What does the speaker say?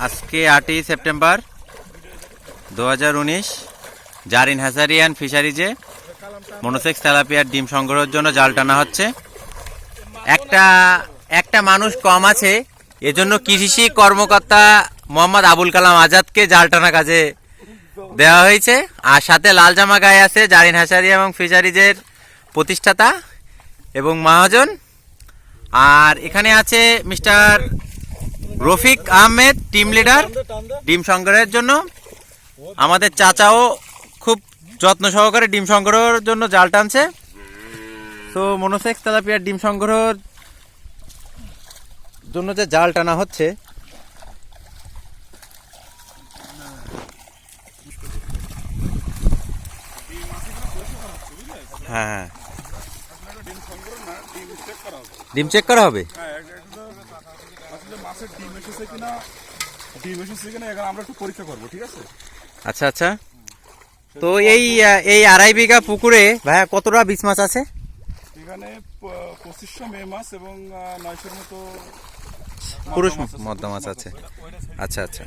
আজকে 8ই September 2019 Zarin hatchery and ফিশারিজে মনোসেক্স তেলাপিয়ার ডিম সংগ্রহের জন্য জাল টানা হচ্ছে। একটা মানুষ কম আছে, এজন্য কৃষি কর্মকর্তা মোহাম্মদ আবুল কালাম আজাদকে জাল টানা কাজে দেওয়া হয়েছে। আর সাথে লাল জামা গায়ে আছে জারিন হ্যাচারি এবং ফিশারিজের প্রতিষ্ঠাতা এবং মহাজন। আর এখানে আছে mister Rafiq Ahmed, team leader ডিম সংগ্রহের জন্য। আমাদের চাচাও খুব যত্ন সহকারে ডিম সংগ্রহের জন্য জাল টানছে। তো মনোসেক্স তেলাপিয়ার ডিম সংগ্রহের জন্য যে জাল টানা হচ্ছে, হ্যাঁ ডিম চেক করা হবে। আচ্ছা আচ্ছা। তো এই 2.5 বিঘা পুকুরে ভাইয়া কতটা বিচ মাছ আছে? এখানে 2500 মেয়ে মাছ এবং 900-র মতো পুরুষ মদ্দা মাছ আছে। আচ্ছা আচ্ছা।